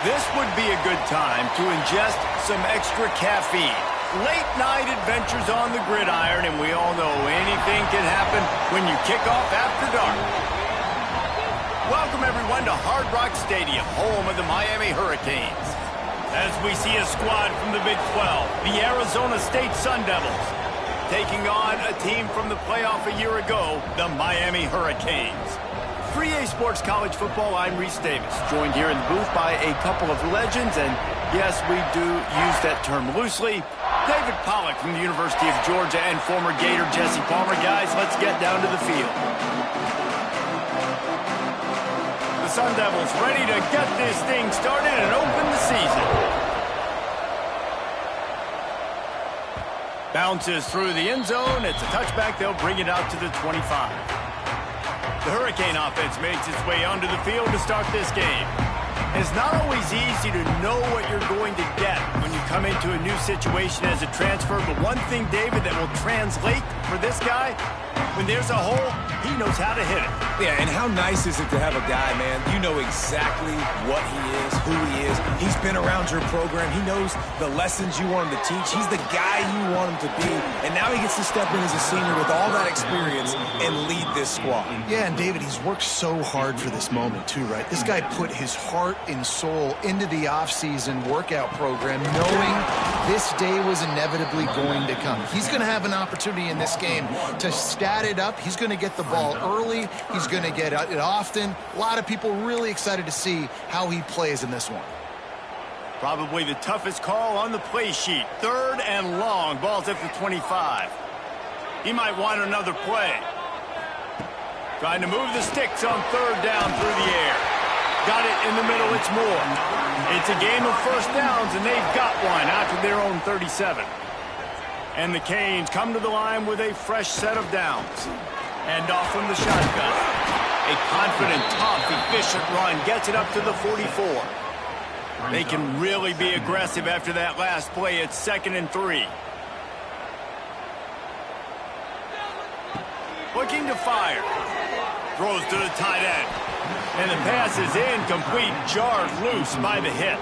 This would be a good time to ingest some extra caffeine. Late night adventures on the gridiron, and we all know anything can happen when you kick off after dark. Welcome everyone to Hard Rock Stadium, home of the Miami Hurricanes. As we see a squad from the Big 12, the Arizona State Sun Devils, taking on a team from the playoff a year ago, the Miami Hurricanes. For EA Sports College Football, I'm Reese Davis, joined here in the booth by a couple of legends, and yes, we do use that term loosely. David Pollack from the University of Georgia and former Gator Jesse Palmer. Guys, let's get down to the field. The Sun Devils ready to get this thing started and open the season. Bounces through the end zone. It's a touchback. They'll bring it out to the 25. The Hurricane offense makes its way onto the field to start this game. It's not always easy to know what you're going to get when you come into a new situation as a transfer, but one thing, David, that will translate for this guy, when there's a hole, he knows how to hit it. Yeah, and how nice is it to have a guy, man, you know exactly what he is, who he is. He's been around your program. He knows the lessons you want him to teach. He's the guy you want him to be. And now he gets to step in as a senior with all that experience and lead this squad. Yeah, and David, he's worked so hard for this moment too, right? This guy put his heart and soul into the offseason workout program knowing this day was inevitably going to come. He's going to have an opportunity in this game to stat it up. He's going to get the ball early. He's going to get it often. A lot of people really excited to see how he plays in this one. Probably the toughest call on the play sheet. 3rd and long. Ball's at the 25. He might want another play. Trying to move the sticks on 3rd down through the air. Got it in the middle. It's Moore. It's a game of first downs, and they've got one after their own 37. And the Canes come to the line with a fresh set of downs. And off from the shotgun. A confident, tough, efficient run gets it up to the 44. They can really be aggressive after that last play. It's 2nd and 3. Looking to fire. Throws to the tight end. And the pass is incomplete, jarred loose by the hit.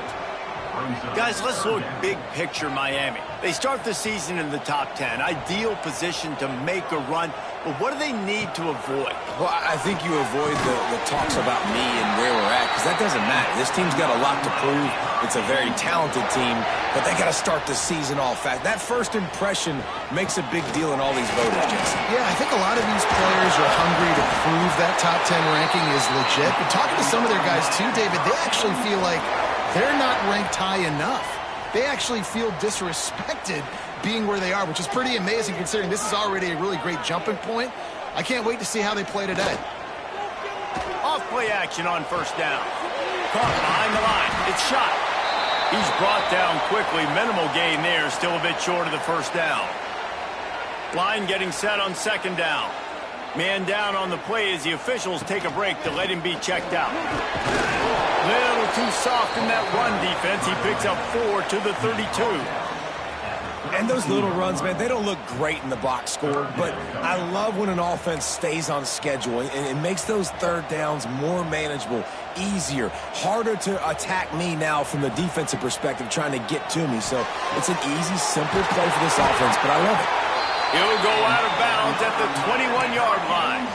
Guys, let's look big picture Miami. They start the season in the top 10. Ideal position to make a run. But what do they need to avoid? Well, I think you avoid the talks about me and where we're at, because that doesn't matter. This team's got a lot to prove. It's a very talented team, but they got to start the season off fast. That first impression makes a big deal in all these voters, Jason. Yeah, I think a lot of these players are hungry to prove that top 10 ranking is legit. But talking to some of their guys too, David, they actually feel like they're not ranked high enough. They actually feel disrespected being where they are, which is pretty amazing considering this is already a really great jumping point. I can't wait to see how they play today. Off play action on 1st down. Caught behind the line. It's shot. He's brought down quickly. Minimal gain there. Still a bit short of the 1st down. Line getting set on 2nd down. Man down on the play as the officials take a break to let him be checked out. Little too soft in that run defense. He picks up 4 to the 32. And those little runs, man, they don't look great in the box score, but I love when an offense stays on schedule, and it makes those 3rd downs more manageable, easier, harder to attack me now from the defensive perspective trying to get to me. So it's an easy, simple play for this offense, but I love it. He'll go out of bounds at the 21-yard line.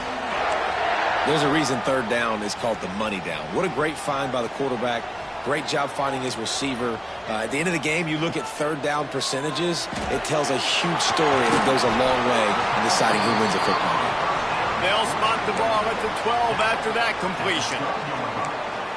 There's a reason 3rd down is called the money down. What a great find by the quarterback. Great job finding his receiver. At the end of the game, you look at 3rd down percentages. It tells a huge story, and it goes a long way in deciding who wins a football game. They'll spot the ball at the 12 after that completion.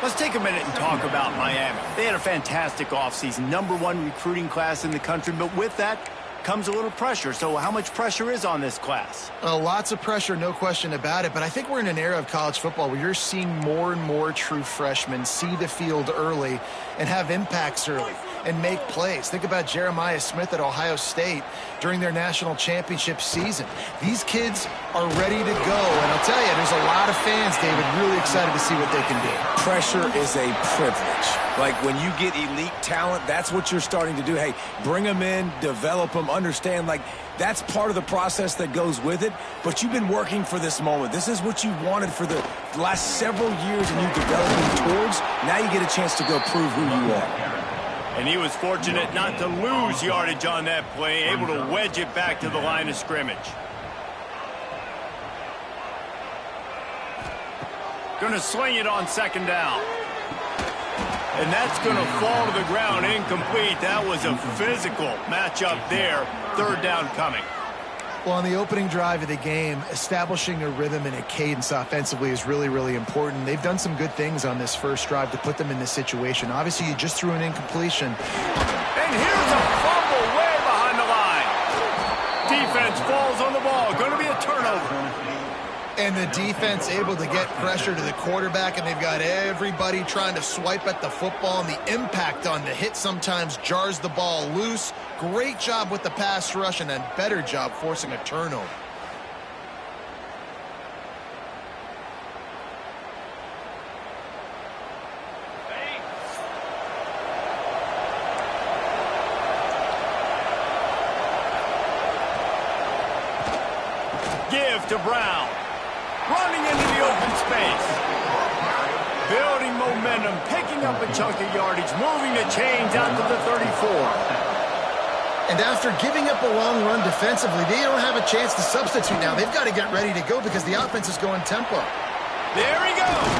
Let's take a minute and talk about Miami. They had a fantastic offseason, #1 recruiting class in the country, but with that comes a little pressure. So how much pressure is on this class? Lots of pressure, no question about it. But I think we're in an era of college football where you're seeing more and more true freshmen see the field early and have impacts early and make plays. Think about Jeremiah Smith at Ohio State during their national championship season. These kids are ready to go. And I'll tell you, there's a lot of fans, David, really excited to see what they can do. Pressure is a privilege. Like when you get elite talent, that's what you're starting to do. Hey, bring them in, develop them, understand, like that's part of the process that goes with it. But you've been working for this moment. This is what you wanted for the last several years, and you're developing towards. Now you get a chance to go prove who you are. And he was fortunate not to lose yardage on that play, able to wedge it back to the line of scrimmage. Going to sling it on second down. And that's going to fall to the ground incomplete. That was a physical matchup there. Third down coming. Well, on the opening drive of the game, establishing a rhythm and a cadence offensively is really, really important. They've done some good things on this first drive to put them in this situation. Obviously, you just threw an incompletion. And here's a fumble way behind the line. Defense falls on the ball. Going to be a turnover. And the defense able to get pressure to the quarterback, and they've got everybody trying to swipe at the football, and the impact on the hit sometimes jars the ball loose. Great job with the pass rush, and a better job forcing a turnover. Give to Brown. Running into the open space. Building momentum, picking up a chunk of yardage, moving the chains out to the 34. And after giving up a long run defensively, they don't have a chance to substitute now. They've got to get ready to go because the offense is going tempo. There he goes.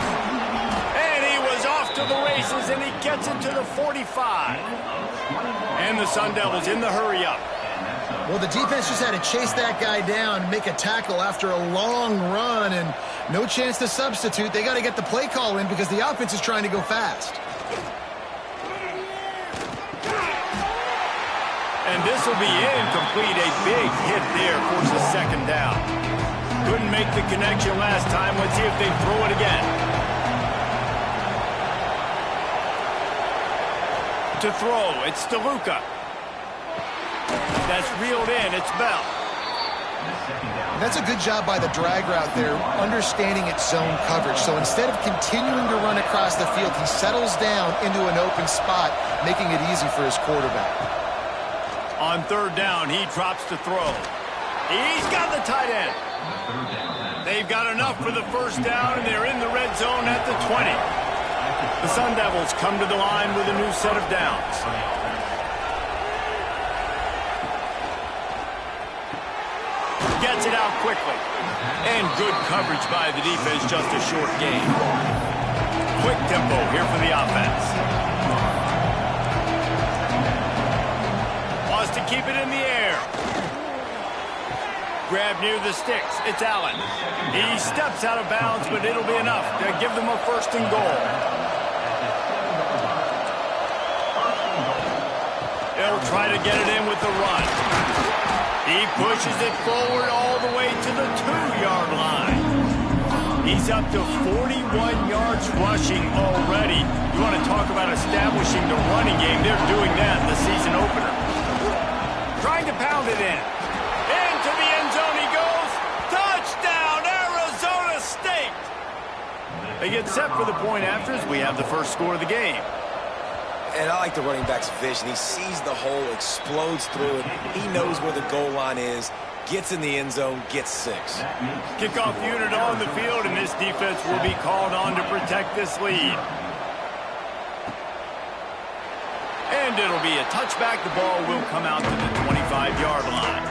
And he was off to the races, and he gets it to the 45. And the Sun Devils in the hurry-up. Well, the defense just had to chase that guy down, make a tackle after a long run, and no chance to substitute. They got to get the play call in because the offense is trying to go fast. And this will be incomplete. A big hit there forces second down. Couldn't make the connection last time. Let's see if they throw it again. To throw, it's DeLuca. That's reeled in. It's Bell. That's a good job by the drag route there, understanding its zone coverage. So instead of continuing to run across the field, he settles down into an open spot, making it easy for his quarterback. On third down, he drops to throw. He's got the tight end. They've got enough for the first down, and they're in the red zone at the 20. The Sun Devils come to the line with a new set of downs. Gets it out quickly. And good coverage by the defense, just a short gain. Quick tempo here for the offense. Wants to keep it in the air. Grab near the sticks. It's Allen. He steps out of bounds, but it'll be enough to give them a first and goal. They'll try to get it in with the run. He pushes it forward all the way to the 2-yard line. He's up to 41 yards rushing already. You want to talk about establishing the running game. They're doing that in the season opener. Trying to pound it in. Into the end zone he goes. Touchdown, Arizona State. They get set for the point after as we have the first score of the game. And I like the running back's vision. He sees the hole, explodes through it. He knows where the goal line is, gets in the end zone, gets 6. Kickoff unit on the field, and this defense will be called on to protect this lead. And it'll be a touchback. The ball will come out to the 25-yard line.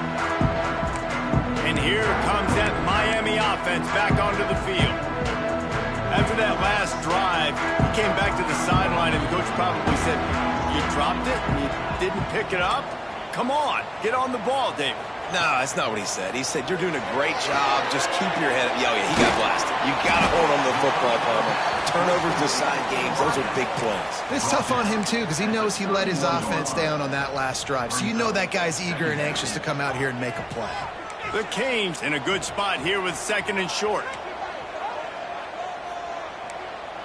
And here comes that Miami offense back onto the field. After that last drive, he came back to the sideline, and the coach probably said, you dropped it and you didn't pick it up? Come on, get on the ball, David. No, that's not what he said. He said, you're doing a great job. Just keep your head up. Yeah, he got blasted. You got to hold on to the football, Palmer. Turnovers decide games. Those are big plays. It's tough on him, too, because he knows he let his offense down on that last drive. So you know that guy's eager and anxious to come out here and make a play. The Canes in a good spot here with second and short.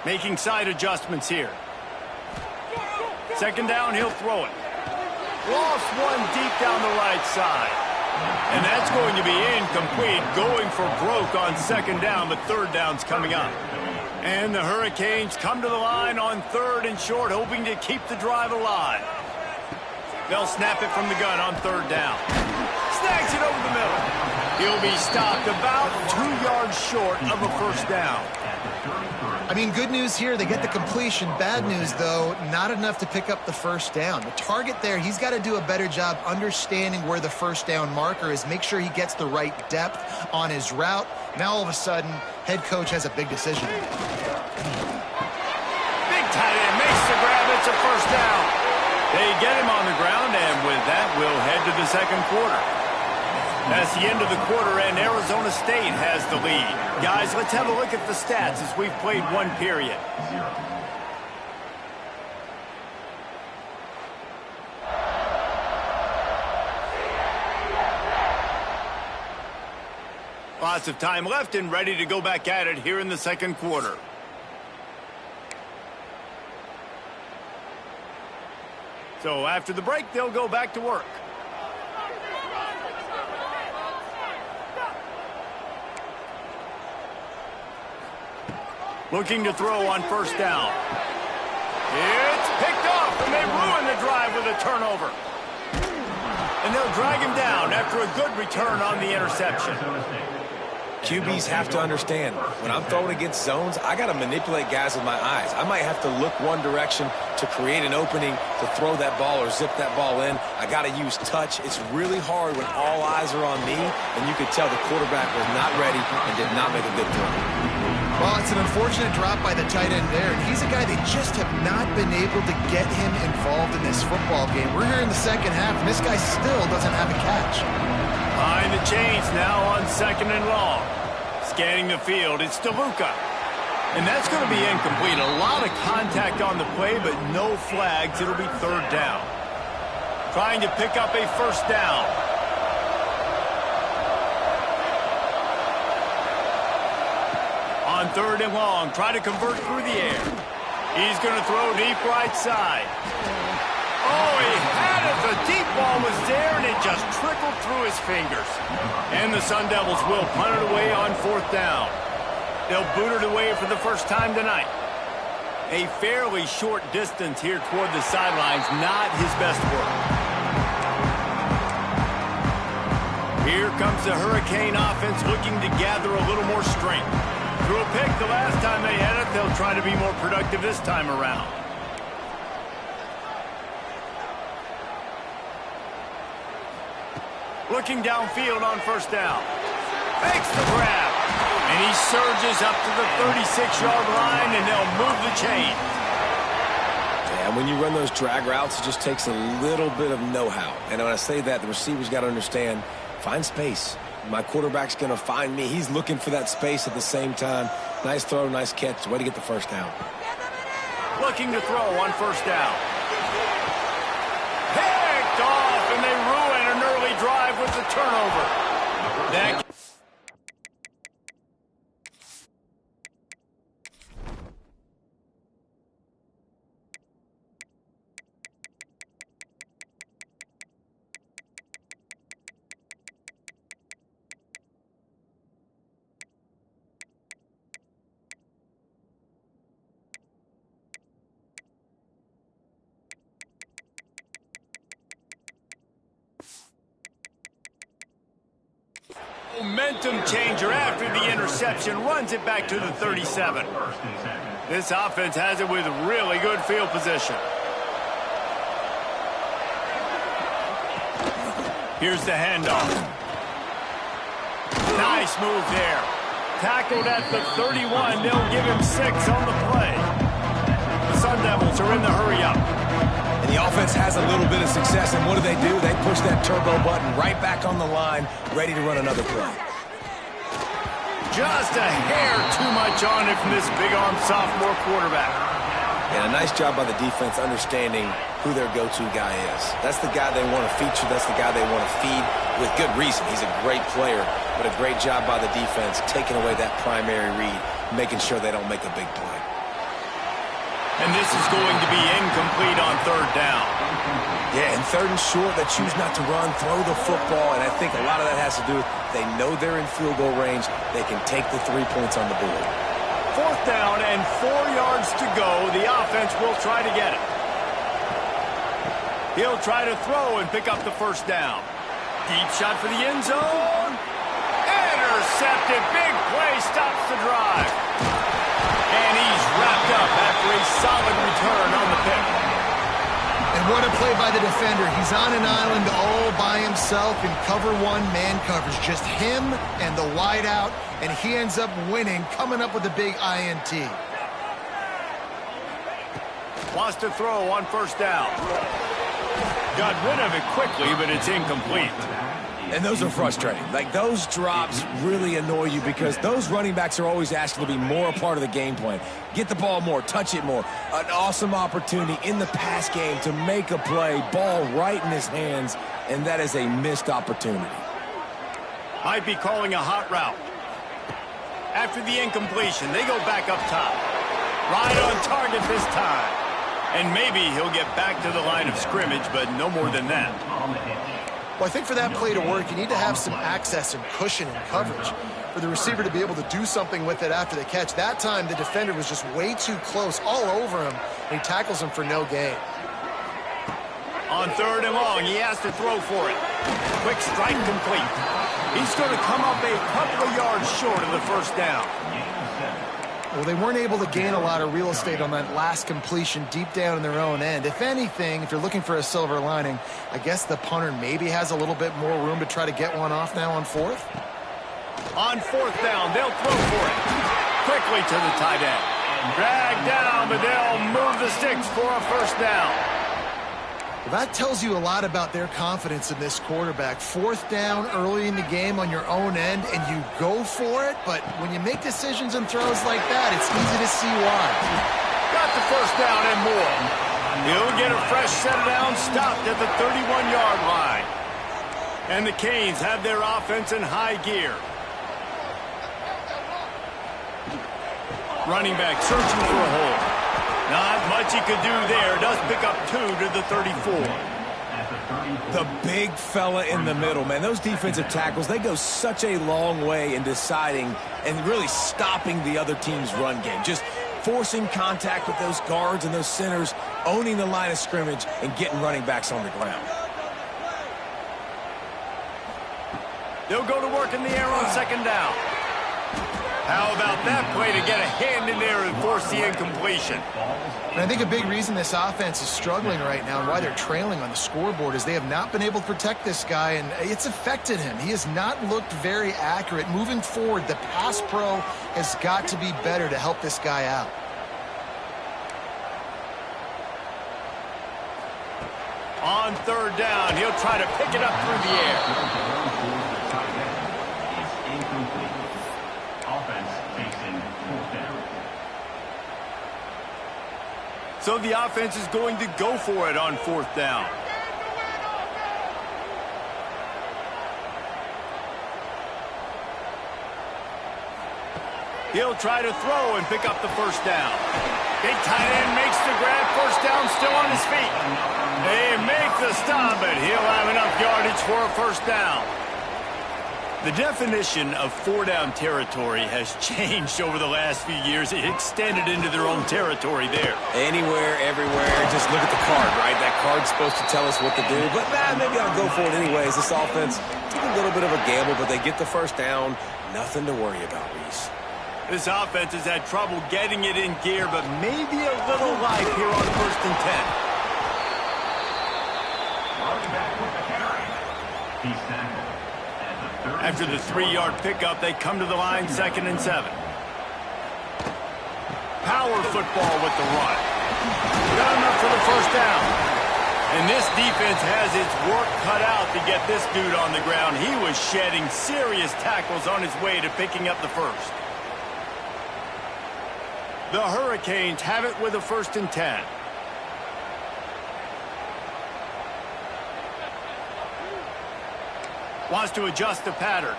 Making side adjustments here. Second down, he'll throw it. Lost one deep down the right side. And that's going to be incomplete. Going for broke on second down, but third down's coming up. And the Hurricanes come to the line on 3rd and short, hoping to keep the drive alive. They'll snap it from the gun on 3rd down. Snags it over the middle. He'll be stopped about 2 yards short of a first down. I mean, good news here, they get the completion. Bad news, though, not enough to pick up the first down. The target there, he's got to do a better job understanding where the first down marker is, make sure he gets the right depth on his route. Now, all of a sudden, head coach has a big decision. Big tight end makes the grab. It's a first down. They get him on the ground, and with that, we'll head to the second quarter. That's the end of the quarter, and Arizona State has the lead. Guys, let's have a look at the stats as we've played one period. Lots of time left and ready to go back at it here in the second quarter. So after the break, they'll go back to work. Looking to throw on first down. It's picked off, and they ruin the drive with a turnover. And they'll drag him down after a good return on the interception. QBs have to understand, when I'm throwing against zones, I got to manipulate guys with my eyes. I might have to look one direction to create an opening to throw that ball or zip that ball in. I got to use touch. It's really hard when all eyes are on me, and you could tell the quarterback was not ready and did not make a good throw. Well, it's an unfortunate drop by the tight end there, and he's a guy they just have not been able to get him involved in this football game. We're here in the second half, and this guy still doesn't have a catch. Behind the chains now on 2nd and long. Scanning the field, it's DeLuca. And that's going to be incomplete. A lot of contact on the play, but no flags. It'll be 3rd down. Trying to pick up a first down. On 3rd and long, try to convert through the air. He's going to throw deep right side. Oh, he had it. The deep ball was there, and it just trickled through his fingers. And the Sun Devils will punt it away on 4th down. They'll boot it away for the first time tonight. A fairly short distance here toward the sidelines, not his best work. Here comes the Hurricane offense looking to gather a little more strength. Threw a pick the last time they had it. They'll try to be more productive this time around. Looking downfield on first down. Fakes the grab. And he surges up to the 36-yard line, and they'll move the chain. And when you run those drag routes, it just takes a little bit of know-how. And when I say that, the receivers got to understand, find space. My quarterback's going to find me. He's looking for that space at the same time. Nice throw, nice catch. Way to get the first down. Looking to throw on first down. Picked off, and they ruin an early drive with the turnover. That momentum changer after the interception, runs it back to the 37. This offense has it with really good field position. Here's the handoff. Nice move there. Tackled at the 31. They'll give him 6 on the play. The Sun Devils are in the hurry-up. And the offense has a little bit of success, and what do? They push that turbo button right back on the line, ready to run another play. Just a hair too much on it from this big-arm sophomore quarterback. And a nice job by the defense understanding who their go-to guy is. That's the guy they want to feature. That's the guy they want to feed with good reason. He's a great player, but a great job by the defense taking away that primary read, making sure they don't make a big play. And this is going to be incomplete on 3rd down. Yeah, and 3rd and short, they choose not to run, throw the football, and I think a lot of that has to do with they know they're in field goal range. They can take the 3 points on the board. 4th down and 4 yards to go. The offense will try to get it. He'll try to throw and pick up the 1st down. Deep shot for the end zone. Intercepted. Big play stops the drive. And he's wrapped up after a solid return on the pick. And what a play by the defender. He's on an island all by himself in cover 1 man coverage. Just him and the wideout, and he ends up winning, coming up with a big INT. Wants to throw on 1st down. Got rid of it quickly, but it's incomplete. And those are frustrating. Like, those drops really annoy you because those running backs are always asking to be more a part of the game plan. Get the ball more, touch it more. An awesome opportunity in the pass game to make a play, ball right in his hands, and that is a missed opportunity. Might be calling a hot route. After the incompletion, they go back up top. Right on target this time. And maybe he'll get back to the line of scrimmage, but no more than that. Well, I think for that play to work, you need to have some access and cushion and coverage for the receiver to be able to do something with it after the catch. That time, the defender was just way too close, all over him, and he tackles him for no gain. On 3rd and long, he has to throw for it. Quick strike complete. He's going to come up a couple of yards short of the 1st down. Well, they weren't able to gain a lot of real estate on that last completion deep down in their own end. If anything, if you're looking for a silver lining, I guess the punter maybe has a little bit more room to try to get one off now on 4th. On 4th down, they'll throw for it. Quickly to the tight end. Dragged down, but they'll move the sticks for a 1st down. Well, that tells you a lot about their confidence in this quarterback. 4th down early in the game on your own end, and you go for it, but when you make decisions and throws like that, it's easy to see why. Got the 1st down and more. He'll get a fresh set of downs, stopped at the 31-yard line. And the Canes have their offense in high gear. Running back searching for a hole. Not much he could do there. Does pick up 2 to the 34. The big fella in the middle, man. Those defensive tackles, they go such a long way in deciding and really stopping the other team's run game. Just forcing contact with those guards and those centers, owning the line of scrimmage, and getting running backs on the ground. They'll go to work in the air on 2nd down. How about that play to get a hand in there and force the incompletion? And I think a big reason this offense is struggling right now and why they're trailing on the scoreboard is they have not been able to protect this guy, and it's affected him. He has not looked very accurate. Moving forward, the pass pro has got to be better to help this guy out. On 3rd down, he'll try to pick it up through the air. So the offense is going to go for it on 4th down. He'll try to throw and pick up the 1st down. Big tight end makes the grab. 1st down, still on his feet. They make the stop, but he'll have enough yardage for a 1st down. The definition of 4-down territory has changed over the last few years. It extended into their own territory there. Anywhere, everywhere, just look at the card, right? That card's supposed to tell us what to do, but maybe I'll go for it anyways. This offense took a little bit of a gamble, but they get the 1st down. Nothing to worry about, Reese. This offense has had trouble getting it in gear, but maybe a little life here on 1st and 10. After the 3-yard pickup, they come to the line, 2nd and 7. Power football with the run. Got enough for the 1st down. And this defense has its work cut out to get this dude on the ground. He was shedding serious tackles on his way to picking up the 1st. The Hurricanes have it with a 1st and 10. Wants to adjust the pattern.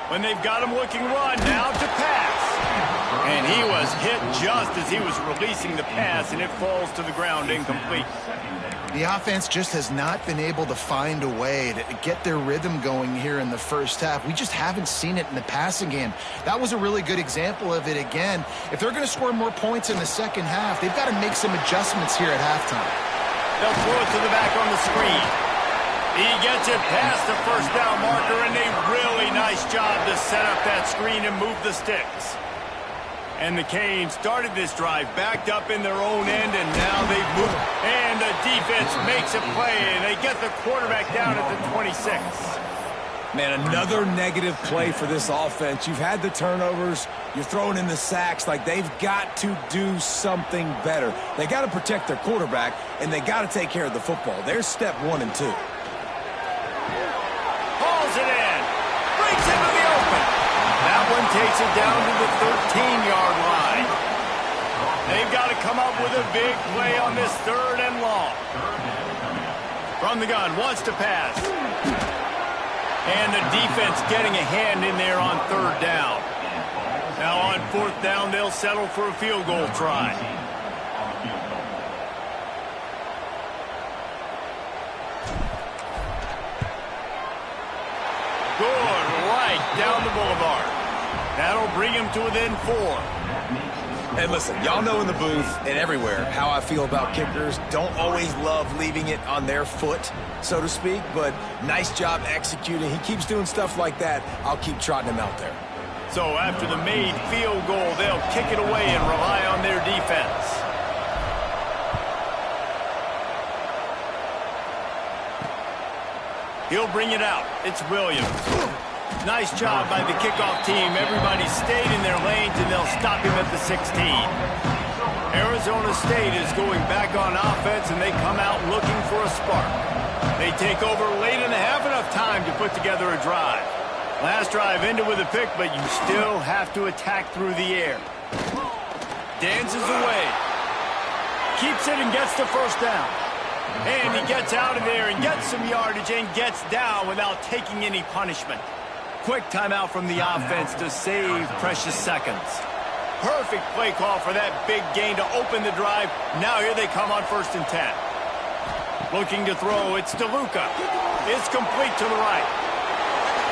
When they've got him looking run, now to pass. And he was hit just as he was releasing the pass, and it falls to the ground incomplete. The offense just has not been able to find a way to get their rhythm going here in the first half. We just haven't seen it in the passing game. That was a really good example of it again. If they're going to score more points in the second half, they've got to make some adjustments here at halftime. They'll throw it to the back on the screen. He gets it past the first down marker, and a really nice job to set up that screen and move the sticks. And the Canes started this drive backed up in their own end, and now they've moved. And the defense makes a play, and they get the quarterback down at the 26. Man, another negative play for this offense. You've had the turnovers. You're throwing in the sacks. Like, they've got to do something better. They got to protect their quarterback, and they got to take care of the football. There's step 1 and 2. Hauls it in. Breaks into the open. That one takes it down to the 13-yard line. They've got to come up with a big play on this 3rd and long. From the gun, wants to pass. And the defense getting a hand in there on 3rd down. Now on 4th down, they'll settle for a field goal try. Good, right down the boulevard. That'll bring him to within 4. And listen, y'all know in the booth and everywhere how I feel about kickers. Don't always love leaving it on their foot, so to speak, but nice job executing. He keeps doing stuff like that. I'll keep trotting him out there. So after the made field goal, they'll kick it away and rely on their defense. He'll bring it out. It's Williams. Nice job by the kickoff team. Everybody stayed in their lanes, and they'll stop him at the 16. Arizona State is going back on offense, and they come out looking for a spark. They take over late in the half, enough time to put together a drive. Last drive ended with a pick, but you still have to attack through the air. Dances away. Keeps it and gets the first down. And he gets out of there and gets some yardage and gets down without taking any punishment. Quick timeout from the offense to save precious seconds. Perfect play call for that big gain to open the drive. Now here they come on 1st and 10. Looking to throw, it's DeLuca. It's complete to the right.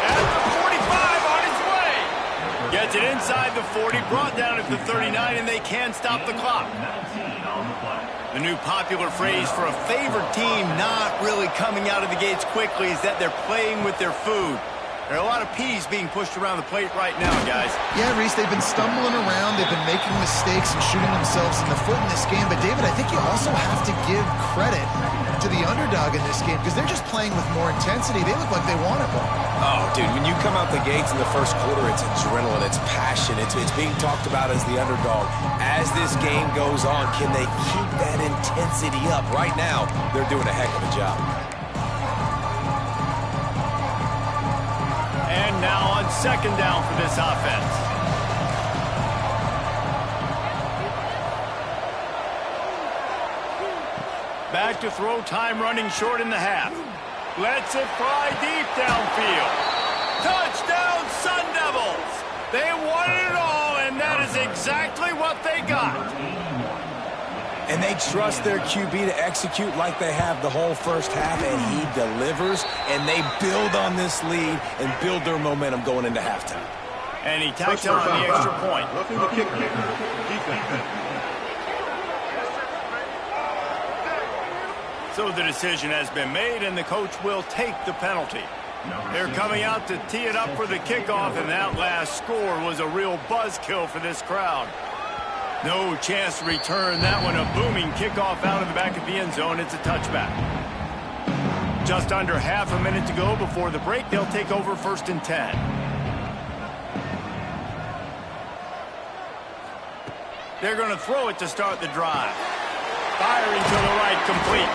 At the 45 on his way. Gets it inside the 40, brought down at the 39, and they can stop the clock. The new popular phrase for a favored team not really coming out of the gates quickly is that they're playing with their food. There are a lot of peas being pushed around the plate right now, guys. Yeah, Reese, they've been stumbling around. They've been making mistakes and shooting themselves in the foot in this game. But, David, I think you also have to give credit to the underdog in this game because they're just playing with more intensity. They look like they want it more. Oh, dude, when you come out the gates in the first quarter, it's adrenaline, it's passion, it's being talked about as the underdog. As this game goes on, can they keep that intensity up? Right now, they're doing a heck of a job. And now on 2nd down for this offense. Back to throw, time running short in the half. Lets it fly deep downfield. Touchdown, Sun Devils! They wanted it all, and that is exactly what they got. And they trust their QB to execute like they have the whole first half, and he delivers, and they build on this lead and build their momentum going into halftime. And he tacks on the extra point. Roughing the kicker. Defense. So the decision has been made, and the coach will take the penalty. They're coming out to tee it up for the kickoff, and that last score was a real buzzkill for this crowd. No chance to return that one. A booming kickoff out of the back of the end zone. It's a touchback. Just under half a minute to go before the break. They'll take over 1st and 10. They're going to throw it to start the drive. Firing to the right, complete.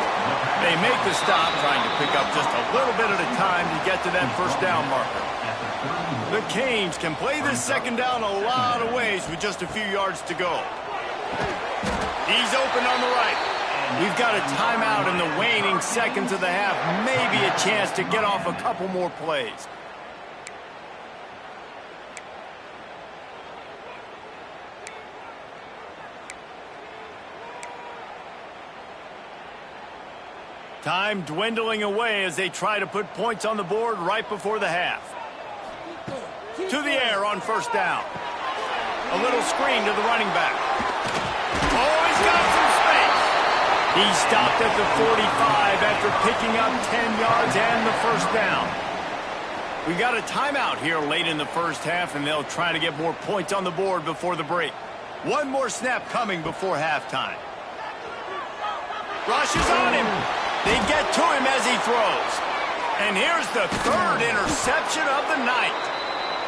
They make the stop, trying to pick up just a little bit at a time to get to that 1st down marker. The Canes can play this 2nd down a lot of ways with just a few yards to go. He's open on the right. We've got a timeout in the waning seconds of the half. Maybe a chance to get off a couple more plays. Time dwindling away as they try to put points on the board right before the half. To the air on first down. A little screen to the running back. Oh, he's got some space. He stopped at the 45 after picking up 10 yards and the first down. We got a timeout here late in the first half, and they'll try to get more points on the board before the break. One more snap coming before halftime. Rushes on him. They get to him as he throws. And here's the third interception of the night.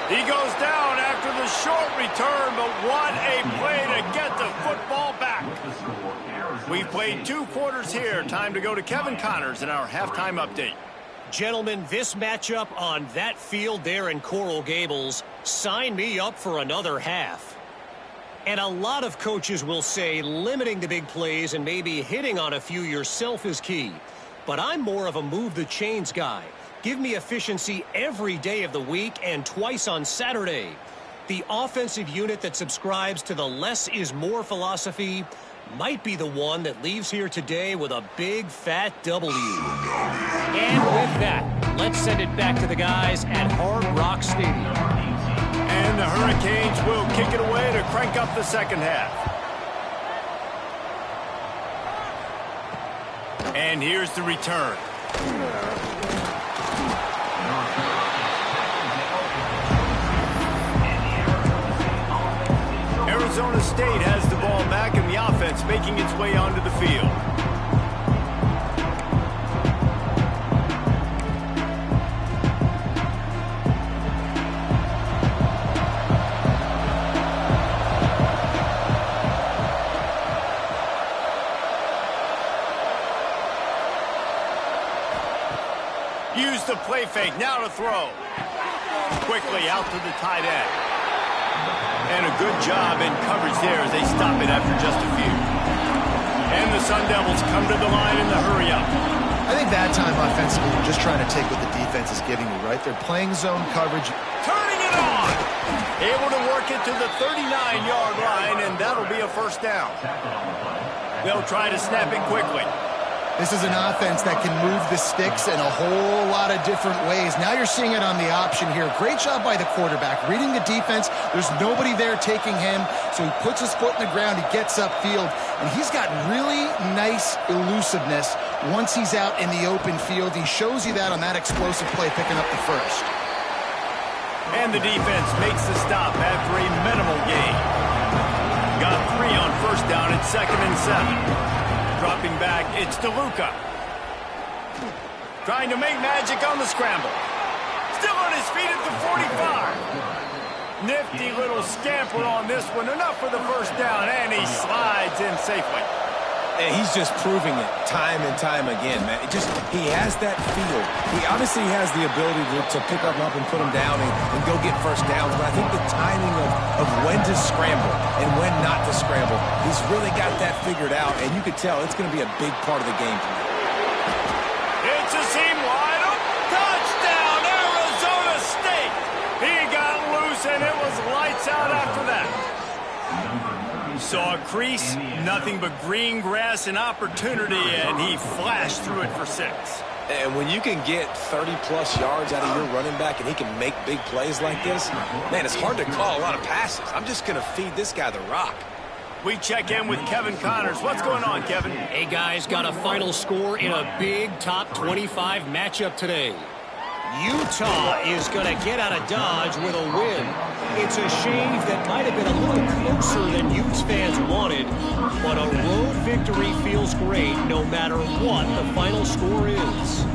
He goes down after the short return, but what a play to get the football back. We've played 2 quarters here. Time to go to Kevin Connors in our halftime update. Gentlemen, this matchup on that field there in Coral Gables, sign me up for another half. And a lot of coaches will say limiting the big plays and maybe hitting on a few yourself is key. But I'm more of a move the chains guy. Give me efficiency every day of the week and twice on Saturday. The offensive unit that subscribes to the less is more philosophy might be the one that leaves here today with a big fat W. And with that, let's send it back to the guys at Hard Rock Stadium. And the Hurricanes will kick it away to crank up the second half. And here's the return. Arizona State has the ball back and the offense making its way onto the field. Use the play fake, now to throw. Quickly out to the tight end. And a good job in coverage there as they stop it after just a few. And the Sun Devils come to the line in the hurry-up. I think that time offensively, you're just trying to take what the defense is giving you, right? They're playing zone coverage. Turning it on! Able to work it to the 39-yard line, and that'll be a first down. They'll try to snap it quickly. This is an offense that can move the sticks in a whole lot of different ways. Now you're seeing it on the option here. Great job by the quarterback. Reading the defense, there's nobody there taking him, so he puts his foot in the ground, he gets upfield, and he's got really nice elusiveness once he's out in the open field. He shows you that on that explosive play, picking up the first. And the defense makes the stop after a minimal gain. Got 3 on first down at 2nd and 7. Dropping back, it's DeLuca. Trying to make magic on the scramble. Still on his feet at the 45. Nifty little scamper on this one. Enough for the first down, and he slides in safely. And he's just proving it time and time again, man. He has that feel. He obviously has the ability to pick up and put him down and go get first downs. But I think the timing of when to scramble and when not to scramble, he's really got that figured out. And you could tell it's going to be a big part of the game plan. It's a seam wide open. Touchdown, Arizona State. He got loose, and it was lights out after that. Saw a crease, nothing but green grass and opportunity, and he flashed through it for 6. And when you can get 30-plus yards out of your running back and he can make big plays like this, man, it's hard to call a lot of passes. I'm just going to feed this guy the rock. We check in with Kevin Connors. What's going on, Kevin? Hey, guys, got a final score in a big top 25 matchup today. Utah is going to get out of Dodge with a win. It's a shave that might have been a little closer than Utes fans wanted, but a road victory feels great no matter what the final score is.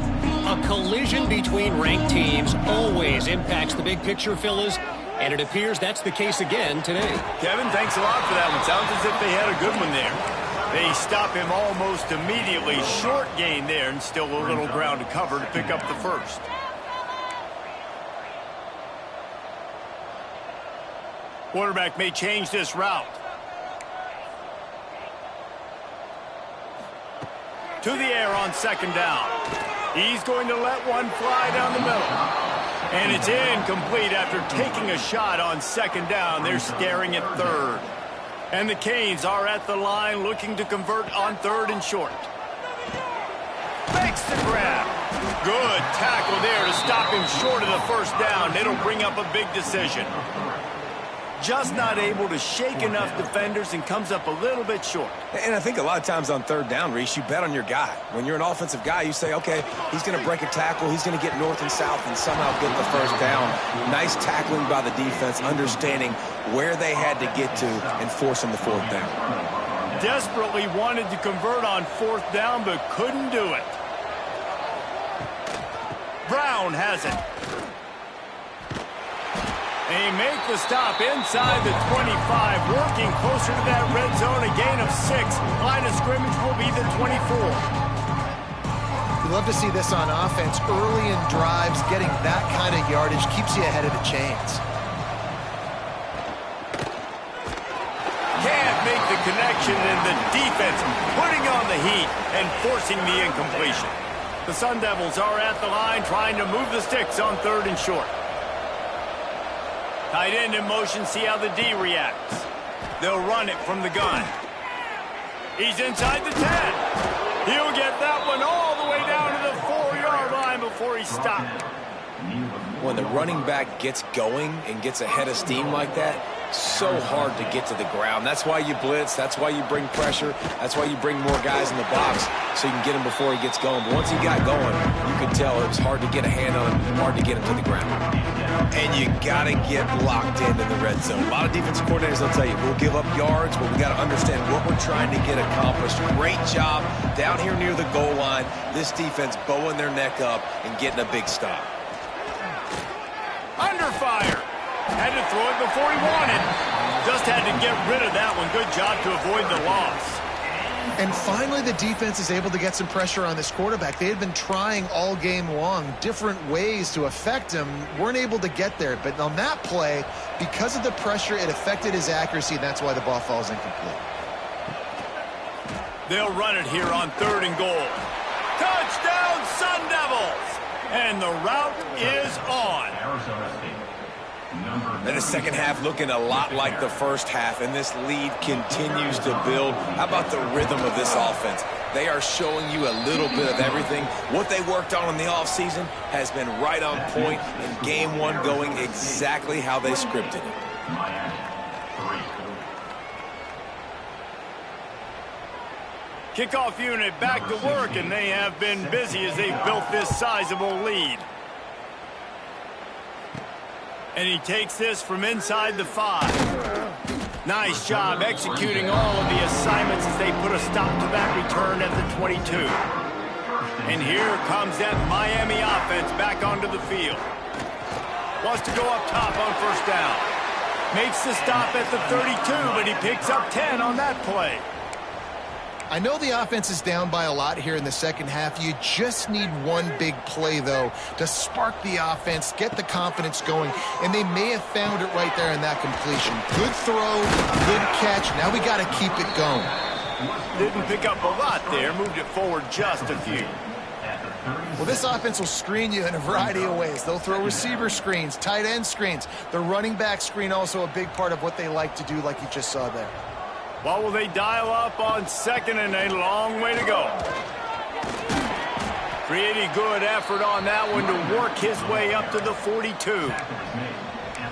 A collision between ranked teams always impacts the big picture, fellas, and it appears that's the case again today. Kevin, thanks a lot for that one. Sounds as if they had a good one there. They stop him almost immediately. Short gain there, and still a little ground to cover to pick up the first. Quarterback may change this route. To the air on 2nd down. He's going to let one fly down the middle. And it's incomplete after taking a shot on 2nd down. They're staring at 3rd. And the Canes are at the line looking to convert on 3rd and short. Big Good tackle there to stop him short of the first down. It'll bring up a big decision. Just not able to shake enough defenders and comes up a little bit short. And I think a lot of times on third down, Reese, you bet on your guy. When you're an offensive guy, you say, okay, he's going to break a tackle, he's going to get north and south and somehow get the first down. Nice tackling by the defense, understanding where they had to get to and forcing the fourth down. Desperately wanted to convert on fourth down, but couldn't do it. Brown has it. They make the stop inside the 25, working closer to that red zone, a gain of 6. Line of scrimmage will be the 24. You love to see this on offense. Early in drives, getting that kind of yardage keeps you ahead of the chains. Can't make the connection, and the defense putting on the heat and forcing the incompletion. The Sun Devils are at the line trying to move the sticks on third and short. Tight end in motion, see how the D reacts. They'll run it from the gun. He's inside the 10. He'll get that one all the way down to the 4-yard line before he's stopped. When the running back gets going and gets ahead of steam like that, so hard to get to the ground. That's why you blitz. That's why you bring pressure. That's why you bring more guys in the box so you can get him before he gets going. But once he got going, you could tell it was hard to get a hand on him, hard to get him to the ground. And you got to get locked into the red zone. A lot of defensive coordinators will tell you, we'll give up yards, but we got to understand what we're trying to get accomplished. Great job down here near the goal line. This defense bowing their neck up and getting a big stop. Under fire. Had to throw it before he wanted. Just had to get rid of that one. Good job to avoid the loss. And finally, the defense is able to get some pressure on this quarterback. They had been trying all game long different ways to affect him. Weren't able to get there. But on that play, because of the pressure, it affected his accuracy, and that's why the ball falls incomplete. They'll run it here on third and goal. Touchdown, Sun Devils! And the route is on. And the second half looking a lot like the first half, and this lead continues to build. How about the rhythm of this offense? They are showing you a little bit of everything. What they worked on in the offseason has been right on point, and game one going exactly how they scripted it. Kickoff unit back to work, and they have been busy as they've built this sizable lead. And he takes this from inside the 5. Nice job executing all of the assignments as they put a stop to that return at the 22. And here comes that Miami offense back onto the field. Wants to go up top on first down. Makes the stop at the 32, but he picks up 10 on that play. I know the offense is down by a lot here in the second half. You just need one big play, though, to spark the offense, get the confidence going, and they may have found it right there in that completion. Good throw, good catch. Now we got to keep it going. Didn't pick up a lot there, moved it forward just a few. Well, this offense will screen you in a variety of ways. They'll throw receiver screens, tight end screens. The running back screen also a big part of what they like to do, like you just saw there. What will they dial up on second, and a long way to go? Pretty good effort on that one to work his way up to the 42.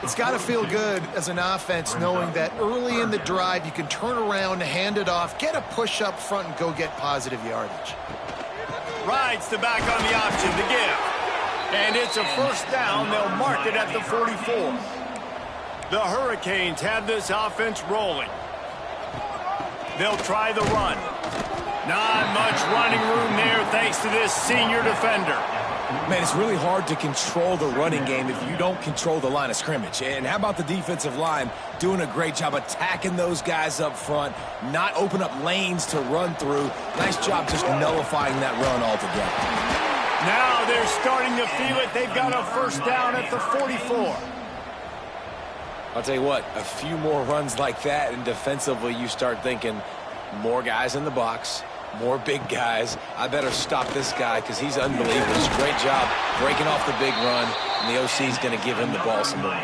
It's got to feel good as an offense knowing that early in the drive you can turn around, hand it off, get a push up front, and go get positive yardage. Rides the back on the option to give. And it's a first down. They'll mark it at the 44. The Hurricanes have this offense rolling. They'll try the run. Not much running room there thanks to this senior defender. Man, it's really hard to control the running game if you don't control the line of scrimmage. And how about the defensive line doing a great job attacking those guys up front, not open up lanes to run through. Nice job just nullifying that run altogether. Now they're starting to feel it. They've got a first down at the 44. I'll tell you what, a few more runs like that, and defensively you start thinking more guys in the box, more big guys. I better stop this guy because he's unbelievable. It's a great job breaking off the big run, and the OC is going to give him the ball some more.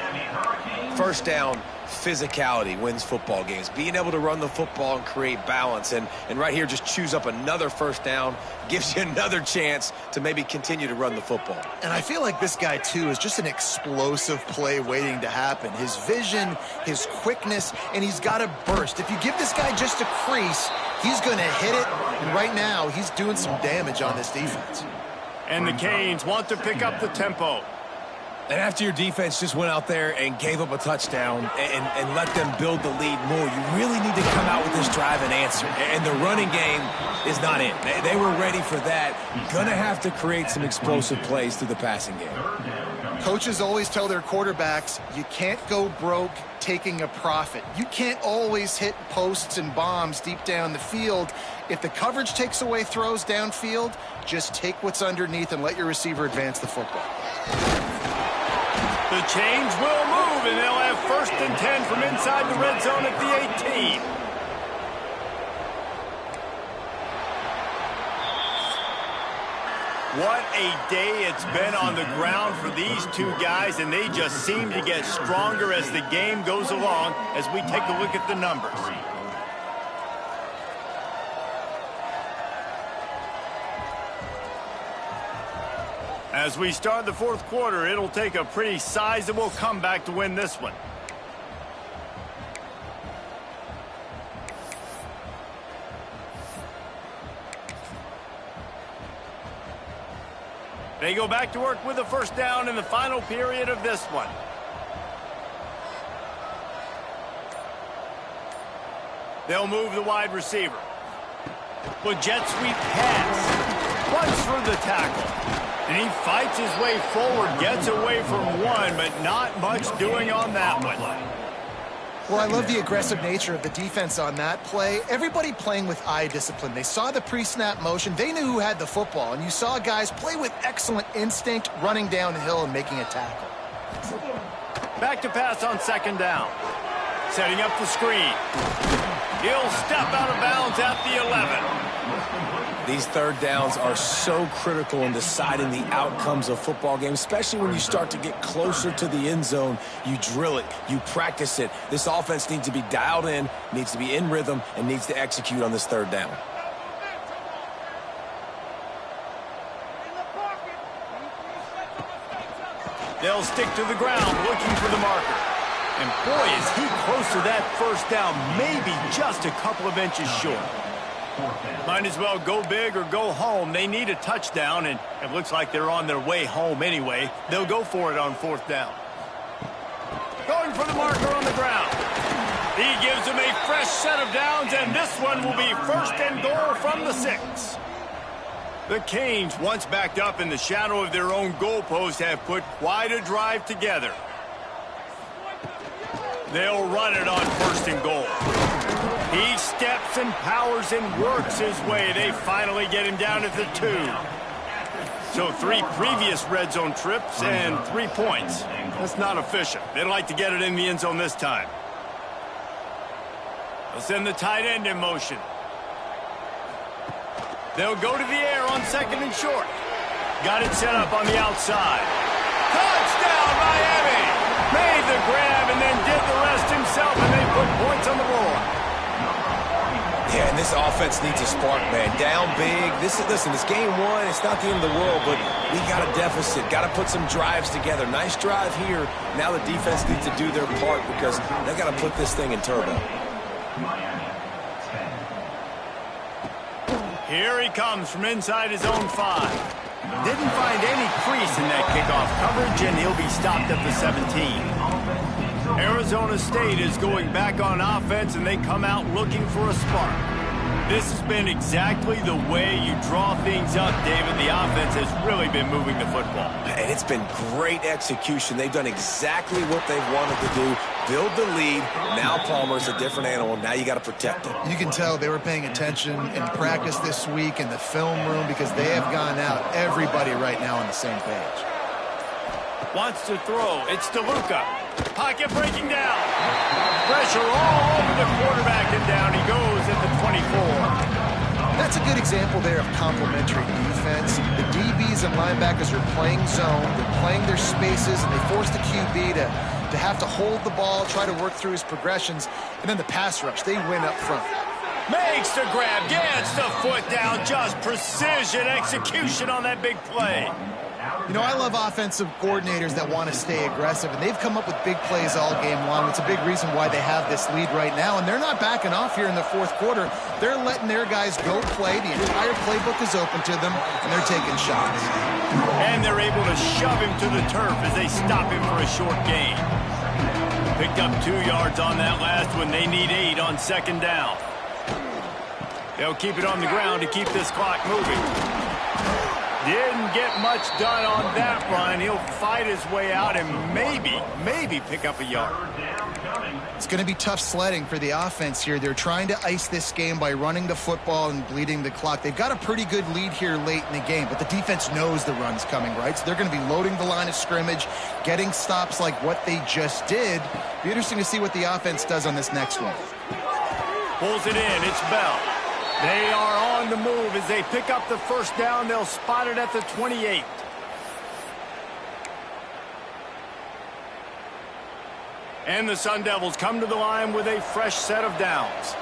First down physicality wins football games. Being able to run the football and create balance. And right here, just choose up another first down, gives you another chance to maybe continue to run the football. And I feel like this guy, too, is just an explosive play waiting to happen. His vision, his quickness, and he's got a burst. If you give this guy just a crease, he's going to hit it. And right now, he's doing some damage on this defense. And the Canes want to pick up the tempo. And after your defense just went out there and gave up a touchdown and let them build the lead more, you really need to come out with this drive and answer. And the running game is not it. They were ready for that. Gonna have to create some explosive plays through the passing game. Coaches always tell their quarterbacks, you can't go broke taking a profit. You can't always hit posts and bombs deep down the field. If the coverage takes away throws downfield, just take what's underneath and let your receiver advance the football. The chains will move, and they'll have 1st and 10 from inside the red zone at the 18. What a day it's been on the ground for these two guys, and they just seem to get stronger as the game goes along as we take a look at the numbers. As we start the 4th quarter, it'll take a pretty sizable comeback to win this one. They go back to work with a first down in the final period of this one. They'll move the wide receiver. With jet sweep pass. Runs for the tackle. And he fights his way forward, gets away from one, but not much doing on that one. Well, I love the aggressive nature of the defense on that play. Everybody playing with eye discipline. They saw the pre-snap motion. They knew who had the football. And you saw guys play with excellent instinct, running downhill and making a tackle. Back to pass on 2nd down. Setting up the screen. He'll step out of bounds at the 11. These 3rd downs are so critical in deciding the outcomes of football games, especially when you start to get closer to the end zone. You drill it, you practice it. This offense needs to be dialed in, needs to be in rhythm, and needs to execute on this 3rd down. They'll stick to the ground looking for the marker. And boy, is he close to that first down, maybe just a couple of inches short. Might as well go big or go home. They need a touchdown, and it looks like they're on their way home anyway. They'll go for it on 4th down. Going for the marker on the ground. He gives them a fresh set of downs, and this one will be 1st and goal from the 6. The Canes, once backed up in the shadow of their own goalpost, have put quite a drive together. They'll run it on 1st and goal. He steps and powers and works his way. They finally get him down at the 2. So 3 previous red zone trips and 3 points. That's not efficient. They'd like to get it in the end zone this time. They'll send the tight end in motion. They'll go to the air on 2nd and short. Got it set up on the outside. Touchdown, Miami! Made the grab and then did the rest himself, and they put points on the board. Yeah, and this offense needs a spark, man. Down big. Listen, it's game 1. It's not the end of the world, but we got a deficit. Got to put some drives together. Nice drive here. Now the defense needs to do their part because they got to put this thing in turbo. Here he comes from inside his own 5. Didn't find any crease in that kickoff coverage, and he'll be stopped at the 17. Arizona State is going back on offense, and they come out looking for a spark. This has been exactly the way you draw things up, David. The offense has really been moving the football. And it's been great execution. They've done exactly what they've wanted to do. Build the lead. Now Palmer's a different animal. Now you got to protect it. You can tell they were paying attention in practice this week in the film room because they have gone out. Everybody right now on the same page. Wants to throw. It's DeLuca. Pocket breaking down. Pressure all over the quarterback, and down he goes at the 24. That's a good example there of complementary defense. The DBs and linebackers are playing zone, they're playing their spaces, and they force the QB to have to hold the ball, try to work through his progressions, and then the pass rush, they win up front. Makes the grab, gets the foot down, just precision execution on that big play. You know, I love offensive coordinators that want to stay aggressive, and they've come up with big plays all game long. It's a big reason why they have this lead right now, and they're not backing off here in the fourth quarter. They're letting their guys go play. The entire playbook is open to them, and they're taking shots. And they're able to shove him to the turf as they stop him for a short gain. Picked up 2 yards on that last one. They need 8 on second down. They'll keep it on the ground to keep this clock moving. Didn't get much done on that run. He'll fight his way out and maybe pick up a yard. It's going to be tough sledding for the offense here. They're trying to ice this game by running the football and bleeding the clock. They've got a pretty good lead here late in the game, but the defense knows the run's coming, right? So they're going to be loading the line of scrimmage, getting stops like what they just did. Be interesting to see what the offense does on this next one. Pulls it in. It's Bell. They are on the move as they pick up the first down. They'll spot it at the 28. And the Sun Devils come to the line with a fresh set of downs.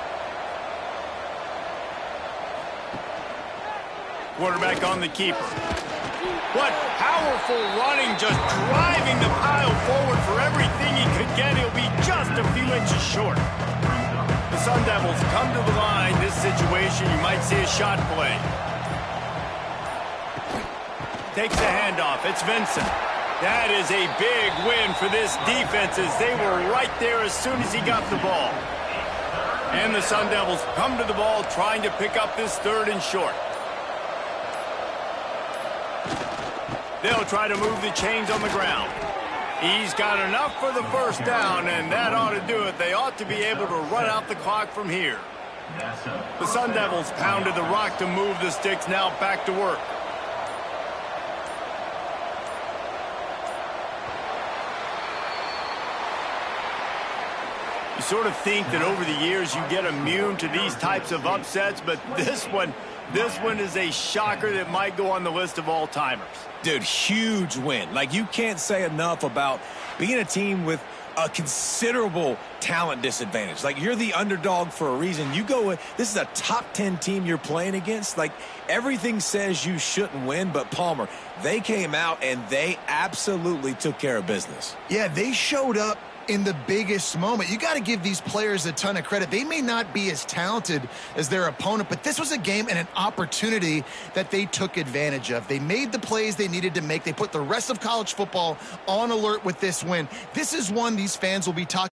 Quarterback on the keeper. What powerful running, just driving the pile forward for everything he could get. He'll be just a few inches short. The Sun Devils come to the line. This situation, you might see a shot play. Takes the handoff. It's Vincent. That is a big win for this defense as they were right there as soon as he got the ball. And the Sun Devils come to the ball trying to pick up this 3rd and short. They'll try to move the chains on the ground. He's got enough for the first down, and that ought to do it. They ought to be able to run out the clock from here. The Sun Devils pounded the rock to move the sticks, now back to work. You sort of think that over the years you get immune to these types of upsets, but this one is a shocker that might go on the list of all-timers. Dude, huge win. Like, you can't say enough about being a team with a considerable talent disadvantage. Like, you're the underdog for a reason. You go with, this is a top 10 team you're playing against. Like, everything says you shouldn't win, but Palmer, they came out and they absolutely took care of business. Yeah, they showed up in the biggest moment. You got to give these players a ton of credit. They may not be as talented as their opponent, but this was a game and an opportunity that they took advantage of. They made the plays they needed to make. They put the rest of college football on alert with this win. This is one these fans will be talking